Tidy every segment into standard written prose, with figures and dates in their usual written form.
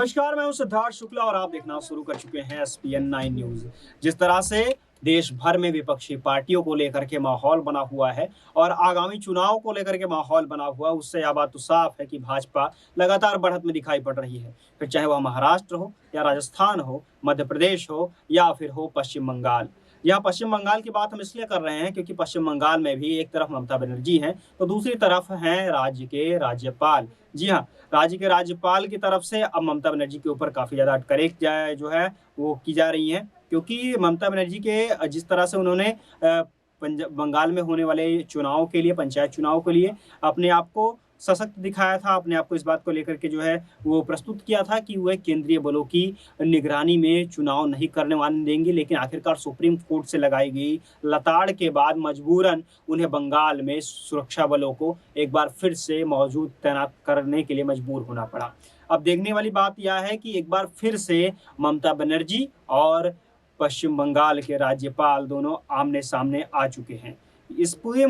नमस्कार, मैं हूं सिद्धार्थ शुक्ला और आप देखना शुरू कर चुके हैं एसपीएन 9 न्यूज। जिस तरह से देश भर में विपक्षी पार्टियों को लेकर के माहौल बना हुआ है और आगामी चुनाव को लेकर के माहौल बना हुआ है, उससे यह बात तो साफ है कि भाजपा लगातार बढ़त में दिखाई पड़ रही है। फिर चाहे वह महाराष्ट्र हो या राजस्थान हो, मध्य प्रदेश हो या फिर हो पश्चिम बंगाल। यहाँ पश्चिम बंगाल की बात हम इसलिए कर रहे हैं क्योंकि पश्चिम बंगाल में भी एक तरफ ममता बनर्जी हैं तो दूसरी तरफ हैं राज्य के राज्यपाल। जी हाँ, राज्य के राज्यपाल की तरफ से अब ममता बनर्जी के ऊपर काफ़ी ज़्यादा अटकलें जो है वो की जा रही हैं, क्योंकि ममता बनर्जी के जिस तरह से उन्होंने बंगाल में होने वाले चुनाव के लिए, पंचायत चुनाव के लिए अपने आप को सशक्त दिखाया था, अपने आप को इस बात को लेकर के जो है वो प्रस्तुत किया था कि वह केंद्रीय बलों की निगरानी में चुनाव नहीं करने वाने देंगे। लेकिन आखिरकार सुप्रीम कोर्ट से लगाई गई लताड़ के बाद मजबूरन उन्हें बंगाल में सुरक्षा बलों को एक बार फिर से मौजूद तैनात करने के लिए मजबूर होना पड़ा। अब देखने वाली बात यह है कि एक बार फिर से ममता बनर्जी और पश्चिम बंगाल के राज्यपाल दोनों आमने सामने आ चुके हैं। इस पूरे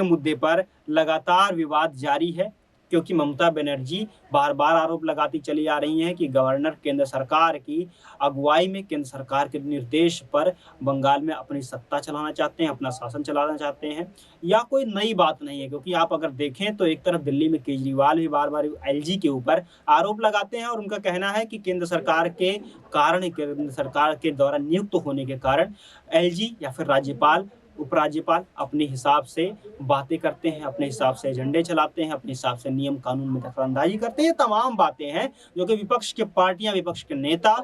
मुद्दे पर लगातार विवाद जारी है, क्योंकि ममता बनर्जी बार बार आरोप लगाती चली आ रही हैं कि गवर्नर केंद्र सरकार की अगुवाई में, केंद्र सरकार के निर्देश पर बंगाल में अपनी सत्ता चलाना चाहते हैं, अपना शासन चलाना चाहते हैं। या कोई नई बात नहीं है, क्योंकि आप अगर देखें तो एक तरफ दिल्ली में केजरीवाल भी बार बार एलजी के ऊपर आरोप लगाते हैं और उनका कहना है कि केंद्र सरकार के कारण, केंद्र सरकार के द्वारा नियुक्त होने के कारण एलजी या फिर राज्यपाल, उपराज्यपाल अपने हिसाब से बातें करते हैं, अपने हिसाब से एजेंडे चलाते हैं, अपने हिसाब से नियम कानून में दखलंदाजी करते हैं। तमाम बातें हैं जो कि विपक्ष के पार्टियां, विपक्ष के नेता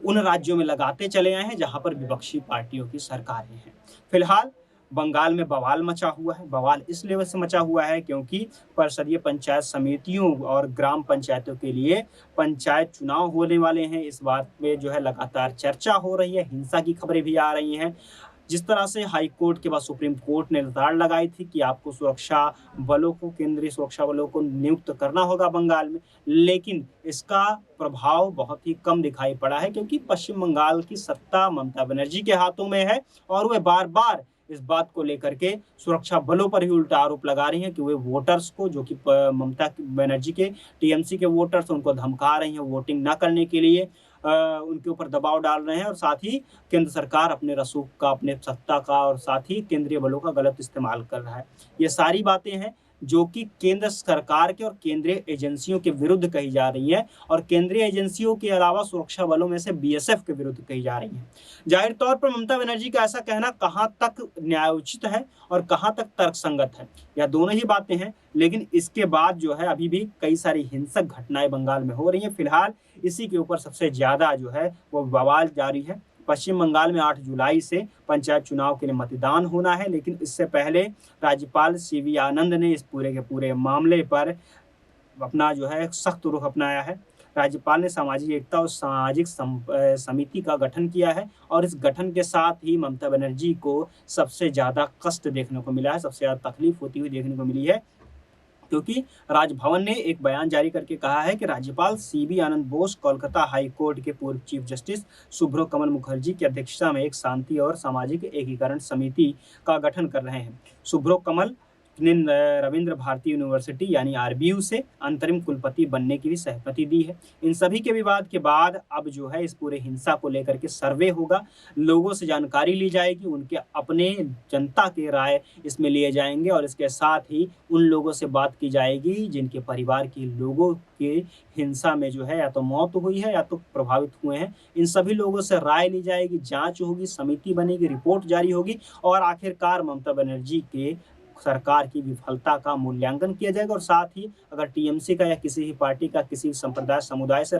उन राज्यों में लगाते चले आए हैं जहां पर विपक्षी पार्टियों की सरकारें हैं। फिलहाल बंगाल में बवाल मचा हुआ है। बवाल इस लेवल से मचा हुआ है क्योंकि परिषदीय पंचायत समितियों और ग्राम पंचायतों के लिए पंचायत चुनाव होने वाले हैं। इस बात में जो है लगातार चर्चा हो रही है, हिंसा की खबरें भी आ रही हैं। जिस तरह से हाई कोर्ट के बाद सुप्रीम कोर्ट ने लताड़ लगाई थी कि आपको सुरक्षा बलों को, केंद्रीय सुरक्षा बलों को नियुक्त करना होगा बंगाल में, लेकिन इसका प्रभाव बहुत ही कम दिखाई पड़ा है, क्योंकि पश्चिम बंगाल की सत्ता ममता बनर्जी के हाथों में है और वह बार बार इस बात को लेकर के सुरक्षा बलों पर ही उल्टा आरोप लगा रही हैं कि वे वोटर्स को, जो कि ममता बनर्जी के टीएमसी के वोटर्स, उनको धमका रही हैं वोटिंग न करने के लिए, उनके ऊपर दबाव डाल रहे हैं और साथ ही केंद्र सरकार अपने रसूख का, अपने सत्ता का और साथ ही केंद्रीय बलों का गलत इस्तेमाल कर रहा है। ये सारी बातें हैं जो कि केंद्र सरकार के और केंद्रीय एजेंसियों के विरुद्ध कही जा रही है और केंद्रीय एजेंसियों के अलावा सुरक्षा बलों में से बीएसएफ के विरुद्ध कही जा रही है। जाहिर तौर पर ममता बनर्जी का ऐसा कहना कहां तक न्यायोचित है और कहां तक तर्कसंगत है, या दोनों ही बातें हैं। लेकिन इसके बाद जो है अभी भी कई सारी हिंसक घटनाएं बंगाल में हो रही हैं। फिलहाल इसी के ऊपर सबसे ज्यादा जो है वो बवाल जारी है। पश्चिम बंगाल में 8 जुलाई से पंचायत चुनाव के लिए मतदान होना है, लेकिन इससे पहले राज्यपाल सीवी आनंद ने इस पूरे के पूरे मामले पर अपना जो है सख्त रुख अपनाया है। राज्यपाल ने सामाजिक एकता और सामाजिक समिति का गठन किया है और इस गठन के साथ ही ममता बनर्जी को सबसे ज़्यादा कष्ट देखने को मिला है, सबसे ज़्यादा तकलीफ होती हुई देखने को मिली है, क्योंकि राजभवन ने एक बयान जारी करके कहा है कि राज्यपाल सीबी आनंद बोस कोलकाता हाई कोर्ट के पूर्व चीफ जस्टिस सुब्रो कमल मुखर्जी की अध्यक्षता में एक शांति और सामाजिक एकीकरण समिति का गठन कर रहे हैं। सुब्रो कमल ने रविंद्र भारती यूनिवर्सिटी यानी आरबीयू से अंतरिम कुलपति बनने की भी सहमति दी है। इन सभी के विवाद के बाद अब जो है इस पूरे हिंसा को लेकर के सर्वे होगा, लोगों से जानकारी ली जाएगी, उनके अपने जनता के राय इसमें लिए जाएंगे और इसके साथ ही उन लोगों से बात की जाएगी जिनके परिवार के लोगों के हिंसा में जो है या तो मौत हुई है या तो प्रभावित हुए हैं। इन सभी लोगों से राय ली जाएगी, जांच होगी, समिति बनेगी, रिपोर्ट जारी होगी और आखिरकार ममता बनर्जी के सरकार की विफलता का मूल्यांकन किया जाएगा। और साथ ही अगर टीएमसी का या किसी भी पार्टी का किसी संप्रदाय समुदाय से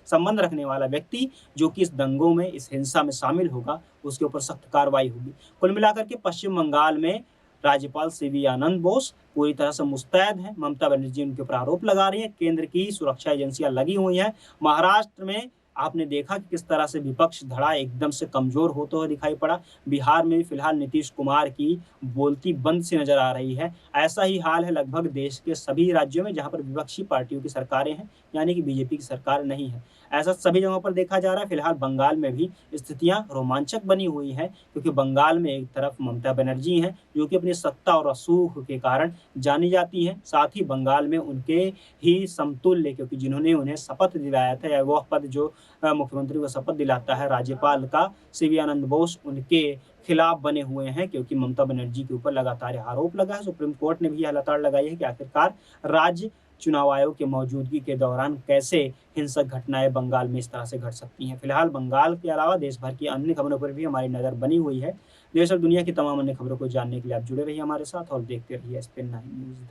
संबंध रखने वाला व्यक्ति जो कि इस दंगों में, इस हिंसा में शामिल होगा, उसके ऊपर सख्त कार्रवाई होगी। कुल मिलाकर के पश्चिम बंगाल में राज्यपाल सीवी आनंद बोस पूरी तरह से मुस्तैद हैं। ममता बनर्जी उनके ऊपर आरोप लगा रही है, केंद्र की सुरक्षा एजेंसियां लगी हुई हैं। महाराष्ट्र में आपने देखा कि किस तरह से विपक्ष धड़ा एकदम से कमजोर होते हुए दिखाई पड़ा। बिहार में फिलहाल नीतीश कुमार की बोलती बंद सी नजर आ रही है। ऐसा ही हाल है लगभग देश के सभी राज्यों में जहां पर विपक्षी पार्टियों की सरकारें हैं, यानी कि बीजेपी की सरकार नहीं है। ऐसा सभी जगहों पर देखा जा रहा है। फिलहाल बंगाल में भी स्थितियां रोमांचक बनी हुई हैं, क्योंकि बंगाल में एक तरफ ममता बनर्जी हैं, जो कि अपनी सत्ता और रसूख के कारण जानी जाती हैं। साथ ही बंगाल में उनके ही समतुल्य, क्योंकि जिन्होंने उन्हें शपथ दिलाया था, या वह पद जो मुख्यमंत्री को शपथ दिलाता है राज्यपाल का, सीवी आनंद बोस, उनके खिलाफ बने हुए हैं, क्योंकि ममता बनर्जी के ऊपर लगातार आरोप लगा है। सुप्रीम कोर्ट ने भी यह लगातार लगाई है कि आखिरकार राज्य चुनाव आयोग की मौजूदगी के दौरान कैसे हिंसक घटनाएं बंगाल में इस तरह से घट सकती हैं। फिलहाल बंगाल के अलावा देश भर की अन्य खबरों पर भी हमारी नज़र बनी हुई है। देश और दुनिया की तमाम अन्य खबरों को जानने के लिए आप जुड़े रहिए हमारे साथ और देखते रहिए SPN9 न्यूज़।